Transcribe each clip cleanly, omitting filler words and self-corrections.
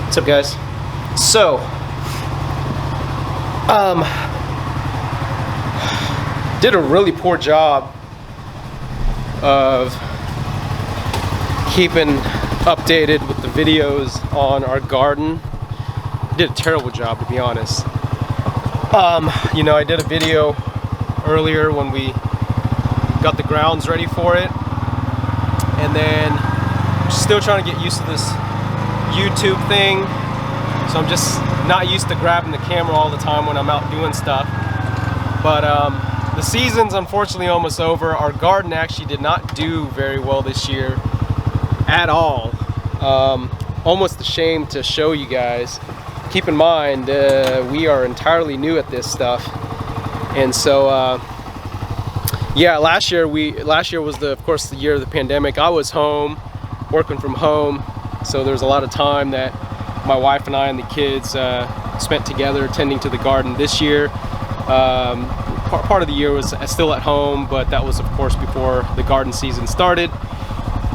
What's up, guys? So, did a really poor job of keeping updated with the videos on our garden. Did a terrible job, to be honest. You know, I did a video earlier when we got the grounds ready for it, and then still trying to get used to this YouTube thing, so I'm just not used to grabbing the camera all the time when I'm out doing stuff. But the season's unfortunately almost over. Our garden actually did not do very well this year at all. Almost ashamed to show you guys. Keep in mind, we are entirely new at this stuff, and so yeah, last year was of course the year of the pandemic. I was home working from home, so there was a lot of time that my wife and I and the kids spent together tending to the garden. This year, part of the year was still at home, but that was of course before the garden season started.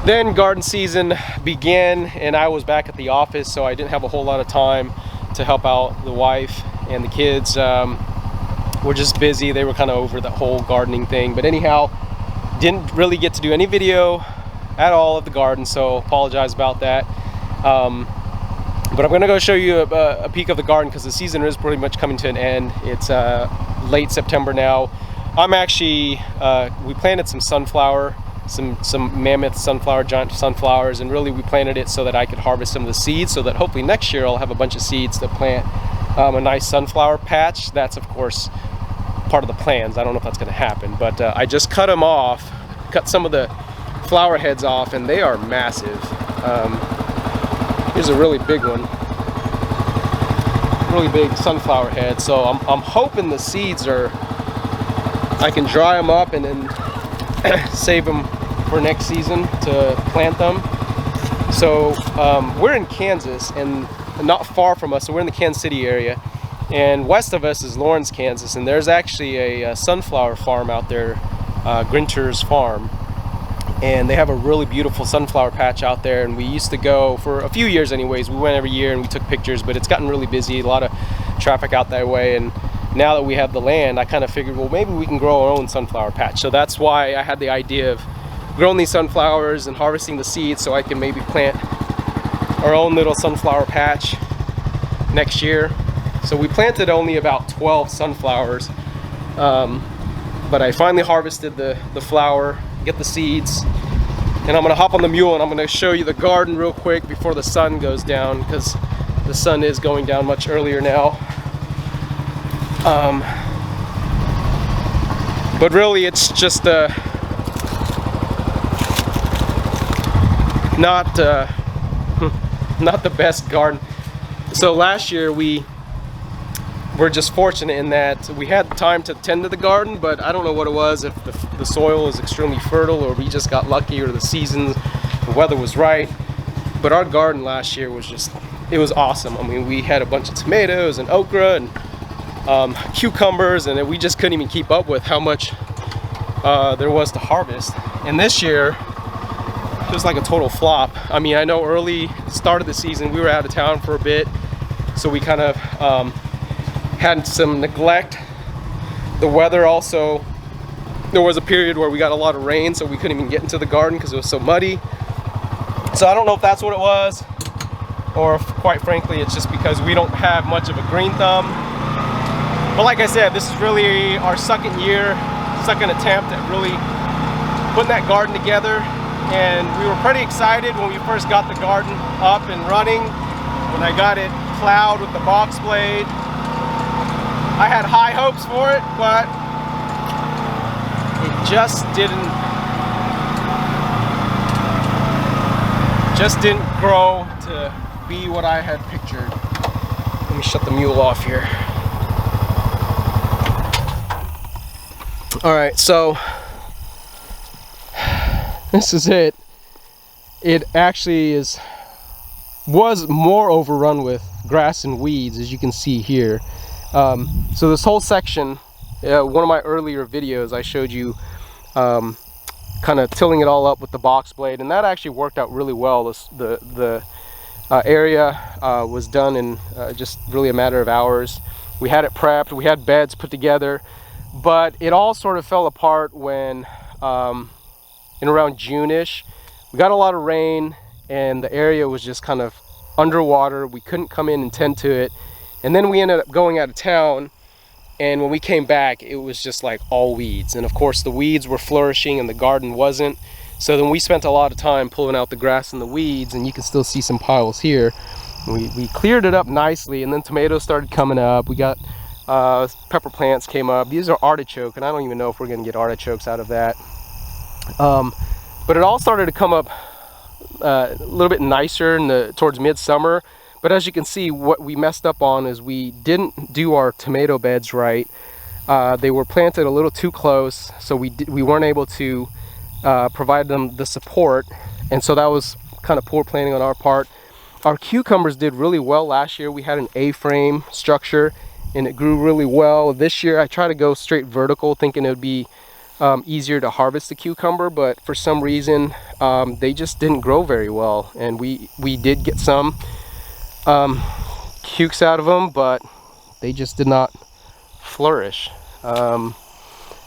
Then garden season began and I was back at the office, so I didn't have a whole lot of time to help out the wife and the kids. Were just busy. They were kind of over the whole gardening thing. But anyhow, didn't really get to do any video at all of the garden, so apologize about that. But I'm gonna go show you a peek of the garden because the season is pretty much coming to an end. It's late September now. I'm actually, we planted some sunflower, some mammoth sunflower, giant sunflowers, and really we planted it so that I could harvest some of the seeds, so that hopefully next year I'll have a bunch of seeds to plant a nice sunflower patch. That's of course part of the plans. I don't know if that's going to happen, but I just cut them off, cut some of the flower heads off, and they are massive. Here's a really big one, really big sunflower head. So I'm hoping the seeds I can dry them up and then save them for next season to plant them. So we're in Kansas, and not far from us, so we're in the Kansas City area, and west of us is Lawrence, Kansas, and there's actually a sunflower farm out there, Grinter's Farm, and they have a really beautiful sunflower patch out there. And we used to go for a few years anyways. We went every year and we took pictures, but it's gotten really busy, a lot of traffic out that way, and now that we have the land, I kind of figured, well, maybe we can grow our own sunflower patch. So that's why I had the idea of growing these sunflowers and harvesting the seeds so I can maybe plant our own little sunflower patch next year. So we planted only about 12 sunflowers, but I finally harvested the flower, get the seeds, and I'm gonna hop on the mule and I'm gonna show you the garden real quick before the sun goes down, because the sun is going down much earlier now. But really it's just not the best garden. So last year we were just fortunate in that we had time to tend to the garden, but I don't know what it was, if the soil is extremely fertile or we just got lucky, or the weather was right. But our garden last year was it was awesome. I mean, we had a bunch of tomatoes and okra and cucumbers, and we just couldn't even keep up with how much there was to harvest. And this year it was like a total flop. I mean, I know early start of the season we were out of town for a bit, so we kind of had some neglect. The weather also, there was a period where we got a lot of rain, so we couldn't even get into the garden because it was so muddy. So I don't know if that's what it was, or if, quite frankly, it's just because we don't have much of a green thumb. But like I said, this is really our second attempt at really putting that garden together. And we were pretty excited when we first got the garden up and running. When I got it plowed with the box blade, I had high hopes for it, but it just didn't grow to be what I had pictured. Let me shut the mule off here. All right, so this is it. It actually was more overrun with grass and weeds, as you can see here. So this whole section, one of my earlier videos, I showed you kind of tilling it all up with the box blade, and that actually worked out really well. The area was done in just really a matter of hours. We had it prepped, we had beds put together, but it all sort of fell apart when in around June-ish, we got a lot of rain and the area was just kind of underwater. We couldn't come in and tend to it. And then we ended up going out of town, and when we came back, it was just like all weeds. And of course the weeds were flourishing and the garden wasn't. So then we spent a lot of time pulling out the grass and the weeds, and you can still see some piles here. We cleared it up nicely, and then tomatoes started coming up. We got pepper plants came up. These are artichoke, and I don't even know if we're gonna get artichokes out of that. But it all started to come up a little bit nicer towards midsummer. But as you can see, what we messed up on is we didn't do our tomato beds right. They were planted a little too close, so we weren't able to provide them the support, and so that was kind of poor planning on our part. Our cucumbers did really well last year. We had an A-frame structure and it grew really well. This year I tried to go straight vertical, thinking it would be easier to harvest the cucumber, but for some reason they just didn't grow very well, and we did get some cukes out of them, but they just did not flourish.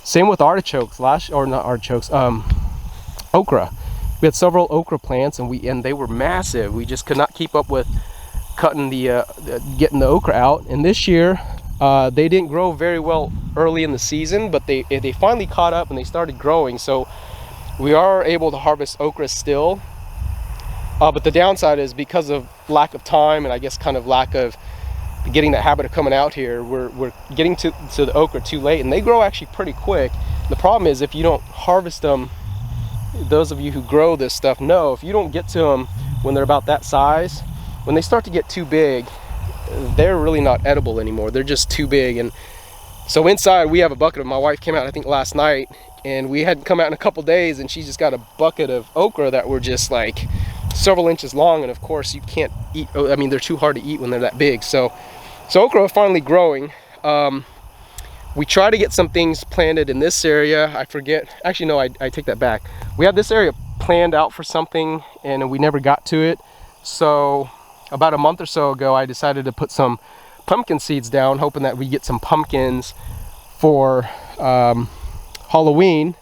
Same with artichokes, okra. We had several okra plants, and they were massive. We just could not keep up with cutting getting the okra out. And this year they didn't grow very well early in the season, but they finally caught up and they started growing. So we are able to harvest okra still, but the downside is because of lack of time, and I guess kind of lack of getting that habit of coming out here, we're getting to the okra too late, and they grow actually pretty quick. The problem is if you don't harvest them, those of you who grow this stuff know, if you don't get to them when they're about that size, when they start to get too big, they're really not edible anymore. They're just too big. And so inside we have a bucket of, my wife came out I think last night, and we hadn't come out in a couple days, and she just got a bucket of okra that were just like several inches long, and of course you can't eat, I mean, they're too hard to eat when they're that big. So okra are finally growing. We try to get some things planted in this area. I forget, actually no, I take that back. We had this area planned out for something and we never got to it. So about a month or so ago, I decided to put some pumpkin seeds down, hoping that we get some pumpkins for Halloween.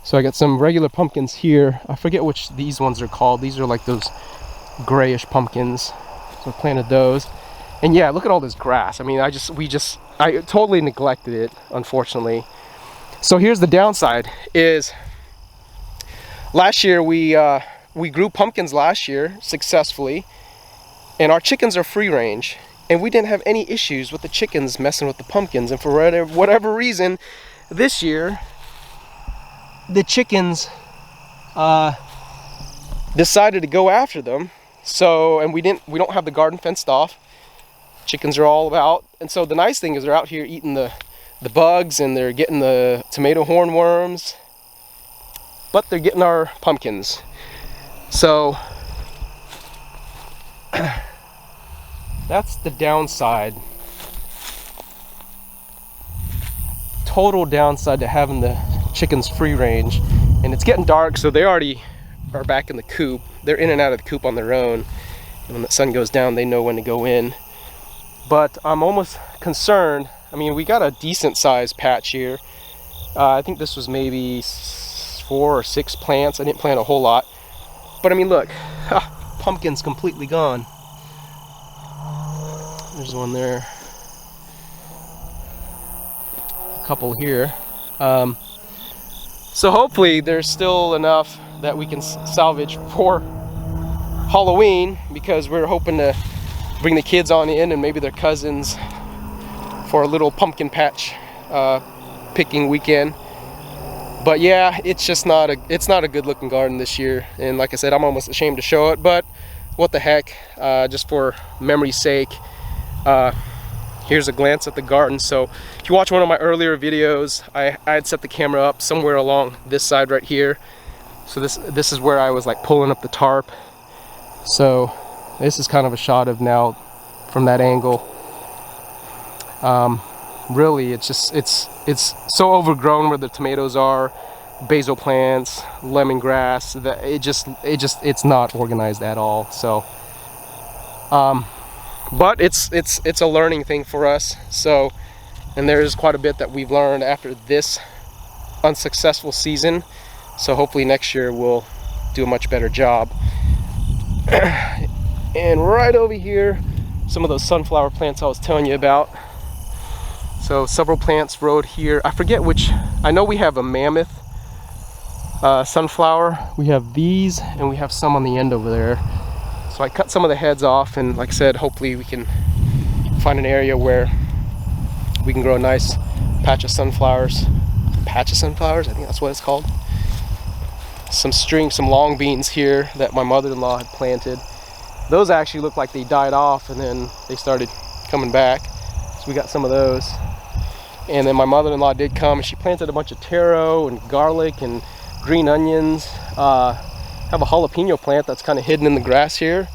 So I got some regular pumpkins here. I forget which these ones are called. These are like those grayish pumpkins. So I planted those. And yeah, look at all this grass. I mean, I totally neglected it, unfortunately. So here's the downside is last year we grew pumpkins last year successfully, and our chickens are free range, and we didn't have any issues with the chickens messing with the pumpkins. And for whatever reason, this year the chickens decided to go after them. So, and we don't have the garden fenced off. Chickens are all about, and so the nice thing is they're out here eating the bugs, and they're getting the tomato hornworms, but they're getting our pumpkins. So that's the downside, total downside to having the chickens free range. And it's getting dark, so they already are back in the coop. They're in and out of the coop on their own, and when the sun goes down they know when to go in. But I'm almost concerned. I mean, we got a decent sized patch here. I think this was maybe 4 or 6 plants. I didn't plant a whole lot. But I mean, look, pumpkin's completely gone. There's one there. A couple here. So hopefully there's still enough that we can salvage for Halloween, because we're hoping to bring the kids on in and maybe their cousins for a little pumpkin patch picking weekend. But yeah, it's just not a good looking garden this year, and like I said, I'm almost ashamed to show it, but what the heck, just for memory's sake, here's a glance at the garden. So if you watch one of my earlier videos, I had set the camera up somewhere along this side right here. So this is where I was like pulling up the tarp. So this is kind of a shot of now from that angle. Really, it's so overgrown where the tomatoes are, basil plants, lemongrass, that it's not organized at all. So But it's a learning thing for us. So, and there's quite a bit that we've learned after this unsuccessful season. So hopefully next year we'll do a much better job. And right over here, some of those sunflower plants I was telling you about. So several plants rode here. I forget which. I know we have a mammoth sunflower. We have these, and we have some on the end over there. So I cut some of the heads off, and like I said, hopefully we can find an area where we can grow a nice patch of sunflowers. Patch of sunflowers, I think that's what it's called. Some long beans here that my mother-in-law had planted. Those actually look like they died off and then they started coming back. So we got some of those. And then my mother-in-law did come and she planted a bunch of taro and garlic and green onions. Have a jalapeno plant that's kind of hidden in the grass here.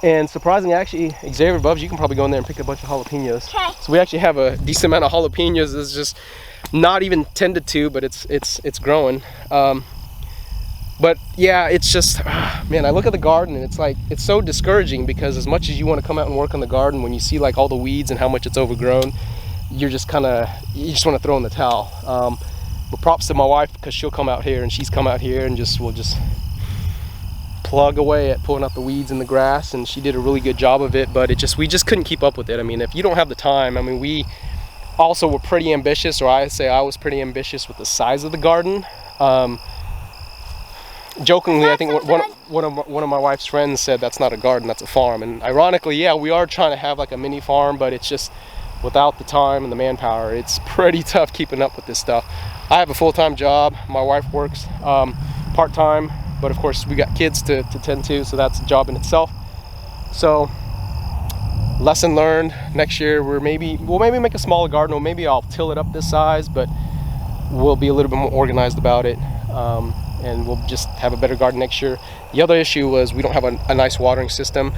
And surprisingly, actually, Xavier, Bubs, you can probably go in there and pick a bunch of jalapenos. Okay. So we actually have a decent amount of jalapenos. It's just not even tended to, but it's growing. But yeah, it's just, man, I look at the garden and it's like, it's so discouraging because as much as you want to come out and work on the garden, when you see like all the weeds and how much it's overgrown, you're just you just want to throw in the towel. But props to my wife because she'll come out here and she's come out here and we'll just plug away at pulling out the weeds in the grass, and she did a really good job of it. But we just couldn't keep up with it. I mean, if you don't have the time, I mean, we also were pretty ambitious, or I say I was pretty ambitious with the size of the garden. Jokingly, I think one of my wife's friends said that's not a garden, that's a farm. And ironically, yeah, we are trying to have like a mini farm, but it's just without the time and the manpower, it's pretty tough keeping up with this stuff. I have a full-time job. My wife works part-time, but of course we got kids to tend to, so that's a job in itself. So lesson learned. Next year we'll maybe make a smaller garden, or maybe I'll till it up this size, but we'll be a little bit more organized about it. And we'll just have a better garden next year. The other issue was we don't have a nice watering system.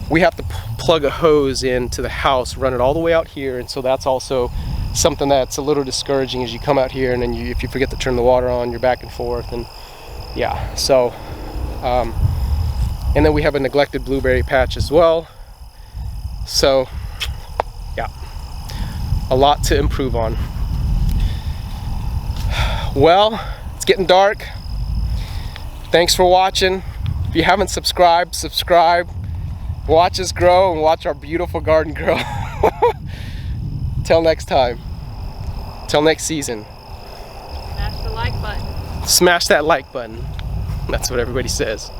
We have to plug a hose into the house, run it all the way out here, and so that's also something that's a little discouraging as you come out here, and then if you forget to turn the water on, you're back and forth, and yeah, so and then we have a neglected blueberry patch as well. So yeah, a lot to improve on. Well, it's getting dark. Thanks for watching. If you haven't subscribed, subscribe. Watch us grow and watch our beautiful garden grow. Till next time. Till next season. Smash the like button. Smash that like button. That's what everybody says.